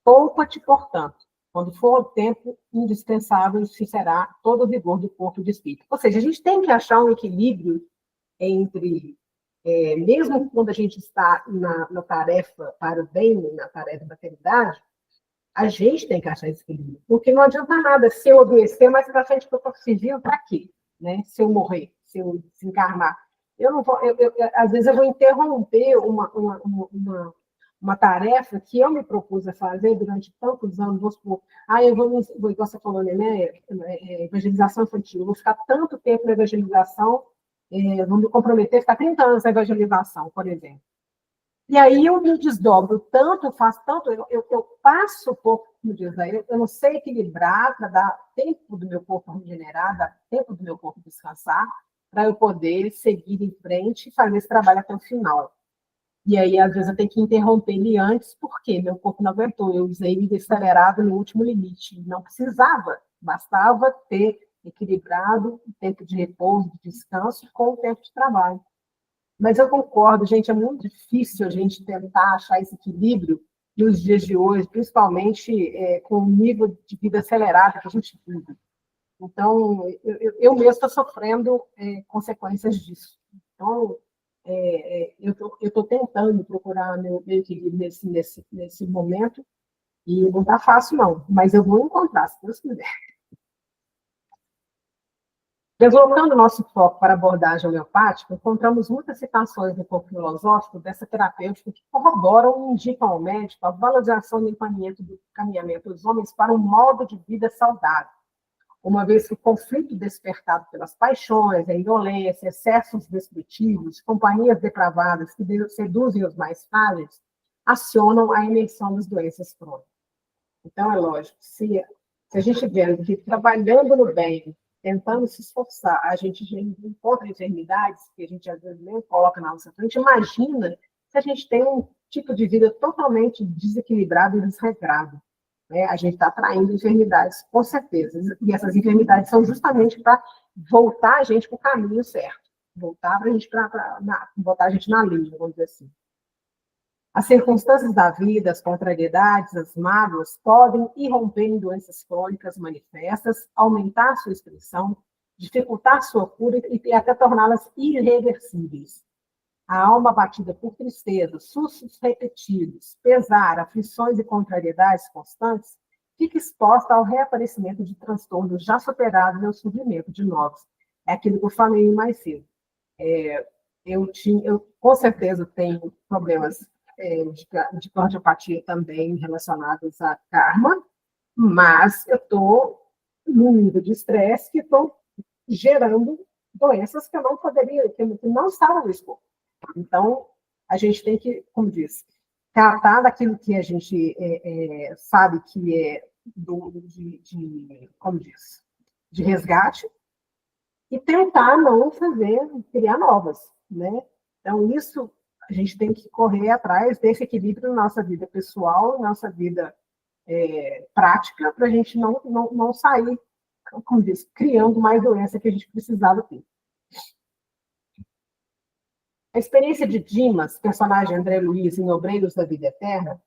Poupa-te, portanto, quando for o tempo indispensável, se será todo o vigor do corpo de espírito. Ou seja, a gente tem que achar um equilíbrio entre, mesmo quando a gente está na tarefa para o bem, na tarefa da caridade, a gente tem que achar esse equilíbrio. Porque não adianta nada se eu adoecer, mas para frente que eu estou servindo, para quê? Né? Se eu morrer, se eu desencarnar. Eu não vou, às vezes eu vou interromper uma tarefa que eu me propus a fazer durante tantos anos. Vou supor, eu vou, igual você falou, né? Evangelização infantil. Eu vou ficar tanto tempo na evangelização, vou me comprometer a ficar 30 anos na evangelização, por exemplo. E aí eu me desdobro tanto, faço tanto, eu passo pouco, como diz aí, eu não sei equilibrar para dar tempo do meu corpo regenerar, dar tempo do meu corpo descansar, para eu poder seguir em frente e fazer esse trabalho até o final. E aí, às vezes, eu tenho que interromper ele antes, porque meu corpo não aguentou, eu usei ele acelerado no último limite, não precisava, bastava ter equilibrado o tempo de repouso, de descanso, com o tempo de trabalho. Mas eu concordo, gente, é muito difícil a gente tentar achar esse equilíbrio nos dias de hoje, principalmente com o nível de vida acelerado que a gente vive. Então, eu mesmo estou sofrendo consequências disso. Então, eu estou tentando procurar meu equilíbrio nesse momento, e não está fácil, não, mas eu vou encontrar, se Deus quiser. Deslocando nosso foco para a abordagem homeopática, encontramos muitas citações no corpo filosófico dessa terapêutica que corroboram e indicam ao médico a valorização do encaminhamento dos homens para um modo de vida saudável, uma vez que o conflito despertado pelas paixões, a indolência, excessos destrutivos, companhias depravadas que seduzem os mais frágeis, acionam a emersão das doenças crônicas. Então, é lógico, se a gente vê que trabalhando no bem, tentando se esforçar, a gente já encontra enfermidades que a gente às vezes nem coloca na nossa frente. Imagina se a gente tem um tipo de vida totalmente desequilibrado e desregrado. Né? A gente está atraindo enfermidades, com certeza. E essas enfermidades são justamente para voltar a gente para o caminho certo. Voltar botar a gente na linha, vamos dizer assim. As circunstâncias da vida, as contrariedades, as mágoas podem irromper em doenças crônicas manifestas, aumentar sua expressão, dificultar sua cura e até torná-las irreversíveis. A alma abatida por tristeza, sustos repetidos, pesar, aflições e contrariedades constantes fica exposta ao reaparecimento de transtornos já superados e ao surgimento de novos. É aquilo que eu falei mais cedo. Eu com certeza tenho problemas de cardiopatia também relacionados a karma, mas eu estou num nível de estresse que estou gerando doenças que eu não poderia, que não estavam no escopo. Então, a gente tem que, como diz, tratar daquilo que a gente sabe que é como diz, de resgate e tentar não criar novas, né? Então, isso a gente tem que correr atrás desse equilíbrio na nossa vida pessoal, na nossa vida prática, para a gente não sair, como diz, criando mais doença que a gente precisava ter. A experiência de Dimas, personagem André Luiz em Obreiros da Vida Eterna,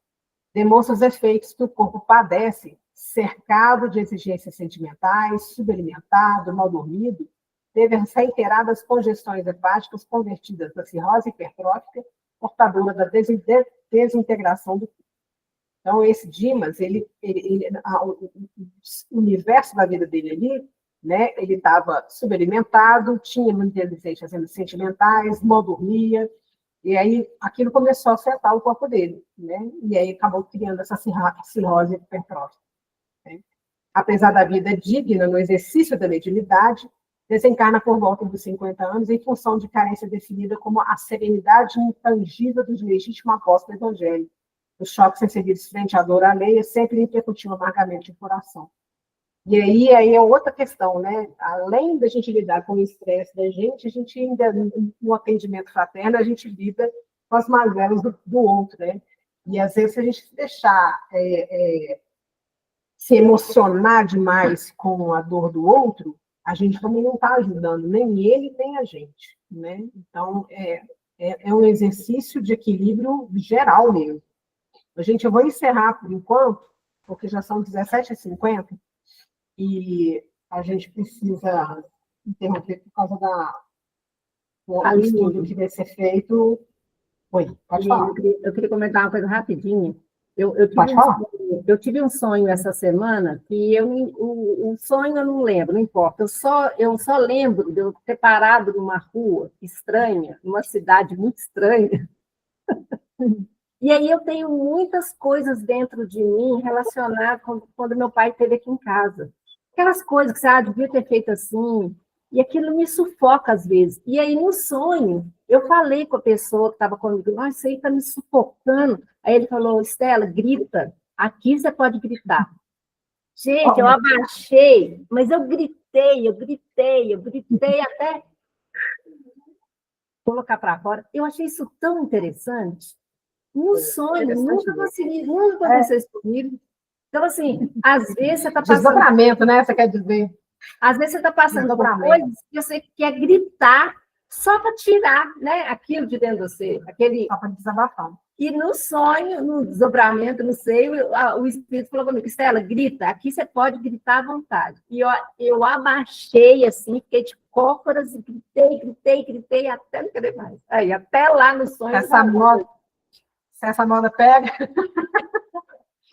demonstra os efeitos que o corpo padece, cercado de exigências sentimentais, subalimentado, mal dormido, teve as reiteradas congestões hepáticas convertidas da cirrose hipertrófica, portadora da desintegração do corpo. Então, esse Dimas, o universo da vida dele ali, né, ele estava subalimentado, tinha muitas exigências sentimentais, mal dormia, e aí aquilo começou a afetar o corpo dele, né, e aí acabou criando essa cirrose hipertrófica. Né. Apesar da vida digna no exercício da mediunidade, desencarna por volta dos 50 anos em função de carência definida como a serenidade intangível dos legítimos apóstolos do Evangelho. Os choques recebidos frente à dor alheia sempre repercutiam amargamente no coração. E aí é outra questão, né? Além da gente lidar com o estresse da gente ainda, no atendimento fraterno, a gente lida com as mazelas do outro, né? E às vezes, se a gente se deixar se emocionar demais com a dor do outro, a gente também não está ajudando nem ele, nem a gente, né? Então, é um exercício de equilíbrio geral mesmo. Gente, eu vou encerrar por enquanto, porque já são 17h50, e a gente precisa interromper por causa do estudo que vai ser feito. Oi, pode falar. Eu queria comentar uma coisa rapidinho. Eu tive um sonho essa semana que o sonho eu não lembro, não importa. Eu só lembro de eu ter parado numa rua estranha, numa cidade muito estranha. E aí eu tenho muitas coisas dentro de mim relacionadas com quando meu pai esteve aqui em casa. Aquelas coisas que você devia ter feito assim, e aquilo me sufoca às vezes. E aí, no sonho, eu falei com a pessoa que estava comigo, isso aí está me sufocando. Aí ele falou, Estela, grita, aqui você pode gritar. Gente, eu abaixei, mas eu gritei até colocar para fora. Eu achei isso tão interessante. No sonho, nunca aconteceu isso comigo. Então, assim, às vezes você está passando... Desdobramento, né? Você quer dizer? Às vezes você está passando por coisas que você quer gritar só para tirar, né, aquilo de dentro de você. Só para desabafar. E no sonho, no desdobramento, não sei, o Espírito falou comigo, Estela, grita, aqui você pode gritar à vontade. E eu abaixei, assim, fiquei de cócoras, e gritei, até não querer mais. Aí, até lá no sonho... Se essa moda pega...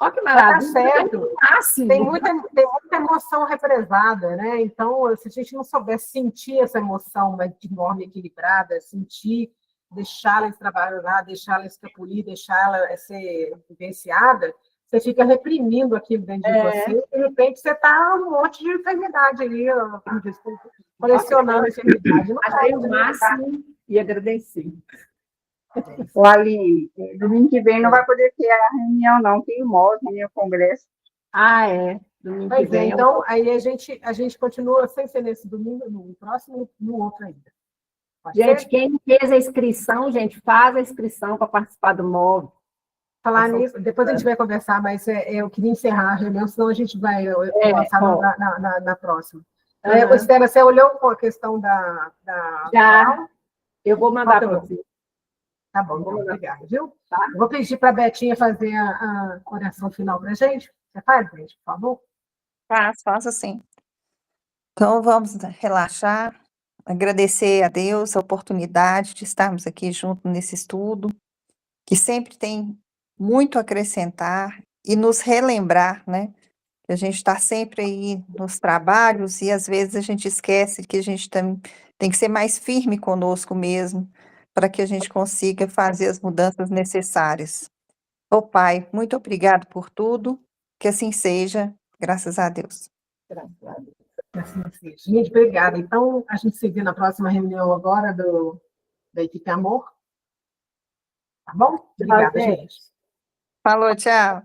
Olha que Tá maravilha. certo. Máximo. Tem muita emoção represada, né? Então, se a gente não souber sentir essa emoção de forma equilibrada, sentir, deixá-la extravasar, deixá-la escapulir, deixá-la ser vivenciada, você fica reprimindo aquilo dentro de você, e de repente você está um monte de enfermidade ali, como diz, colecionando enfermidade. Não Achei pode, o né? máximo e agradeci. O Ali, domingo que vem não vai poder ter a reunião, não. Tem o MOS, tem o congresso. Ah, é. Domingo que Pois é, vem. então, aí a gente continua sem ser nesse domingo, no próximo, no outro ainda. Pode Gente, ser? quem fez a inscrição, gente, faz a inscrição para participar do MOV. Falar nisso, depois a gente vai conversar, mas eu queria encerrar a reunião, senão a gente vai avançar na próxima. Estela, você olhou com a questão da Já, eu vou mandar para Falta- você. Tá bom, então, obrigada, viu? Tá. Eu vou pedir para a Betinha fazer a oração final para a gente. Você faz, gente, por favor? Faço sim. Então, vamos relaxar, agradecer a Deus a oportunidade de estarmos aqui juntos nesse estudo, que sempre tem muito a acrescentar e nos relembrar, né? Que a gente está sempre aí nos trabalhos e às vezes a gente esquece que a gente tem que ser mais firme conosco mesmo, para que a gente consiga fazer as mudanças necessárias. Ô Pai, muito obrigado por tudo, que assim seja, graças a Deus. Graças a Deus. Assim seja. Gente, obrigada. Então, a gente se vê na próxima reunião agora da Equipe Amor. Tá bom? Obrigada, gente. Falou, tchau.